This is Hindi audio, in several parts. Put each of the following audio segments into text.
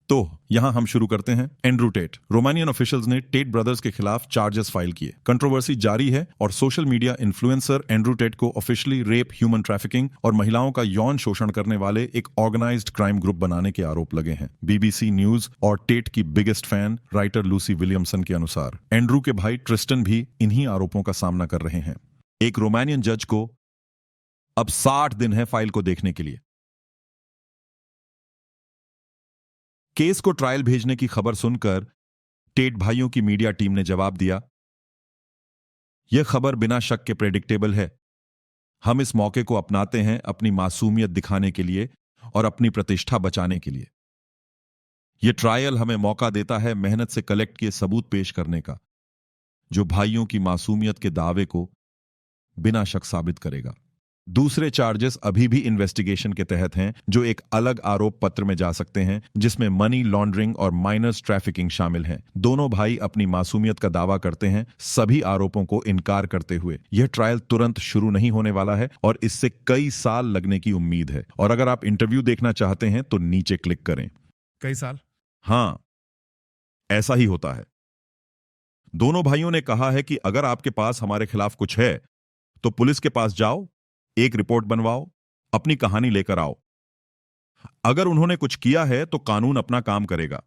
तो यहां हम शुरू करते हैं। Andrew Tate. रोमानियन ऑफिशियल्स ने टेट ब्रदर्स के खिलाफ चार्जेस फाइल किए। कंट्रोवर्सी जारी है और social media influencer Andrew Tate को ऑफिशियली रेप, ह्यूमन ट्रैफिकिंग और महिलाओं का यौन शोषण करने वाले एक ऑर्गेनाइज्ड क्राइम ग्रुप बनाने के आरोप लगे हैं। बीबीसी न्यूज और टेट की biggest fan writer Lucy Williamson के अनुसार एंड्रू के भाई ट्रिस्टन भी इन्हीं आरोपों का सामना कर रहे हैं। एक रोमानियन जज को अब 60 दिन है फाइल को देखने के लिए। केस को ट्रायल भेजने की खबर सुनकर टेट भाइयों की मीडिया टीम ने जवाब दिया, यह खबर बिना शक के प्रेडिक्टेबल है। हम इस मौके को अपनाते हैं अपनी मासूमियत दिखाने के लिए और अपनी प्रतिष्ठा बचाने के लिए। यह ट्रायल हमें मौका देता है मेहनत से कलेक्ट किए सबूत पेश करने का, जो भाइयों की मासूमियत के दावे को बिना शक साबित करेगा। दूसरे चार्जेस अभी भी इन्वेस्टिगेशन के तहत हैं, जो एक अलग आरोप पत्र में जा सकते हैं, जिसमें मनी लॉन्ड्रिंग और माइनर्स ट्रैफिकिंग शामिल हैं। दोनों भाई अपनी मासूमियत का दावा करते हैं, सभी आरोपों को इनकार करते हुए। यह ट्रायल तुरंत शुरू नहीं होने वाला है और इससे कई साल लगने की उम्मीद है। और अगर आप इंटरव्यू देखना चाहते हैं तो नीचे क्लिक करें। कई साल? हां, ऐसा ही होता है। दोनों भाइयों ने कहा है कि अगर आपके पास हमारे खिलाफ कुछ है तो पुलिस के पास जाओ, एक रिपोर्ट बनवाओ, अपनी कहानी लेकर आओ। अगर उन्होंने कुछ किया है तो कानून अपना काम करेगा।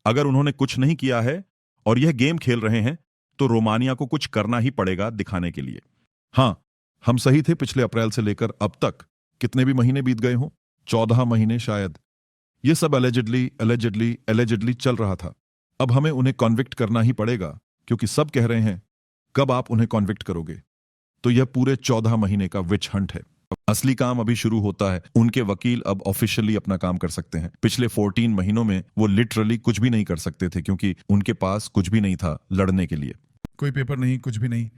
अगर उन्होंने कुछ नहीं किया है और यह गेम खेल रहे हैं तो रोमानिया को कुछ करना ही पड़ेगा दिखाने के लिए। हां, हम सही थे। पिछले अप्रैल से लेकर अब तक कितने भी महीने बीत गए हों, 14 महीने शायद। यह सब एलिजिडली चल रहा था। अब हमें उन्हें कॉन्विक्ट करना ही पड़ेगा, क्योंकि सब कह रहे हैं कब आप उन्हें कॉन्विक्ट करोगे। तो यह पूरे 14 महीने का विच हंट है। असली काम अभी शुरू होता है। उनके वकील अब ऑफिशियली अपना काम कर सकते हैं। पिछले 14 महीनों में वो लिटरली कुछ भी नहीं कर सकते थे, क्योंकि उनके पास कुछ भी नहीं था लड़ने के लिए। कोई पेपर नहीं, कुछ भी नहीं।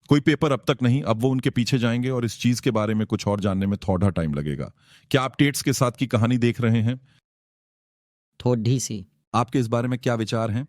कोई पेपर अब तक नहीं। अब वो उनके पीछे जाएंगे और इस चीज के बारे में कुछ और जानने में थोड़ा टाइम लगेगा। क्या आप टेट्स के साथ की कहानी देख रहे हैं? थोड़ी सी। आपके इस बारे में क्या विचार हैं?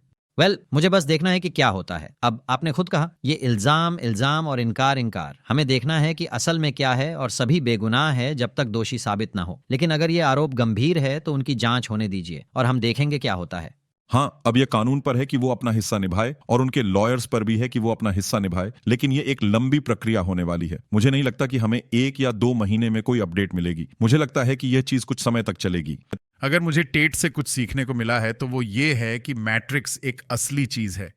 मुझे बस देखना है कि क्या होता है। अब आपने खुद कहा, ये इल्जाम और इनकार। हमें देखना है कि असल में क्या है, और सभी बेगुनाह है जब तक दोषी साबित ना हो। लेकिन अगर ये आरोप गंभीर है तो उनकी जांच होने दीजिए और हम देखेंगे क्या होता है। हां, अब यह कानून पर है कि वो अपना हिस्सा निभाए और उनके लॉयर्स पर भी है कि वो अपना हिस्सा निभाए। लेकिन ये एक लंबी प्रक्रिया होने वाली है। मुझे नहीं लगता कि हमें 1 या 2 महीने में कोई अपडेट मिलेगी। मुझे लगता है कि यह चीज कुछ समय तक चलेगी। अगर मुझे टेट से कुछ सीखने को मिला है तो वो ये है कि मैट्रिक्स एक असली चीज है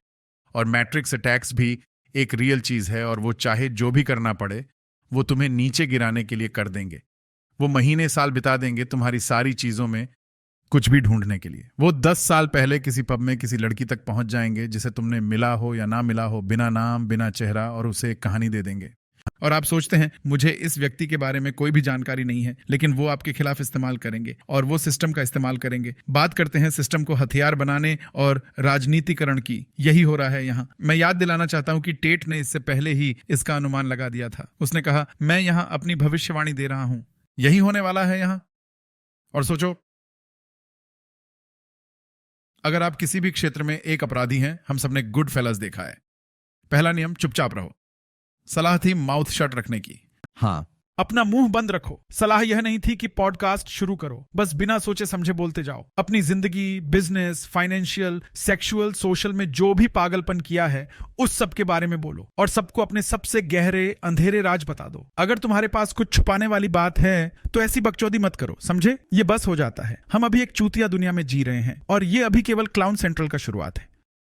और मैट्रिक्स अटैक्स भी एक रियल चीज है, और वो चाहे जो भी करना पड़े वो तुम्हें नीचे गिराने के लिए कर देंगे। वो महीने साल बिता देंगे तुम्हारी सारी चीजों में कुछ भी ढूंढने के लिए। वो 10 साल पहले किसी पब में किसी लड़की तक पहुंच जाएंगे जिसे तुमने मिला हो या ना मिला हो, बिना नाम बिना चेहरा, और उसे एक कहानी दे देंगे। और आप सोचते हैं मुझे इस व्यक्ति के बारे में कोई भी जानकारी नहीं है, लेकिन वो आपके खिलाफ इस्तेमाल करेंगे और वो सिस्टम का इस्तेमाल करेंगे। बात करते हैं सिस्टम को हथियार बनाने और राजनीतिकरण की। यही हो रहा है यहाँ। मैं याद दिलाना चाहता हूँ कि टेट ने इससे पहले ही इसका अनुमान लगा दिया था। उसने कहा, मैं यहाँ अपनी भविष्यवाणी दे रहा हूँ, यही होने वाला है यहाँ। और सोचो, अगर आप किसी भी क्षेत्र में एक अपराधी हैं, हम सबने गुड फेलस देखा है। पहला नियम चुपचाप रहो। सलाह थी माउथ शट रखने की। हाँ, अपना मुंह बंद रखो। सलाह यह नहीं थी कि पॉडकास्ट शुरू करो, बस बिना सोचे समझे बोलते जाओ। अपनी जिंदगी, बिजनेस, फाइनेंशियल, सेक्सुअल, सोशल में जो भी पागलपन किया है उस सब के बारे में बोलो और सबको अपने सबसे गहरे अंधेरे राज बता दो। अगर तुम्हारे पास कुछ छुपाने वाली बात है तो ऐसी बकचोदी मत करो, समझे? ये बस हो जाता है। हम अभी एक चूतिया दुनिया में जी रहे हैं और ये अभी केवल क्लाउन सेंट्रल का शुरुआत है।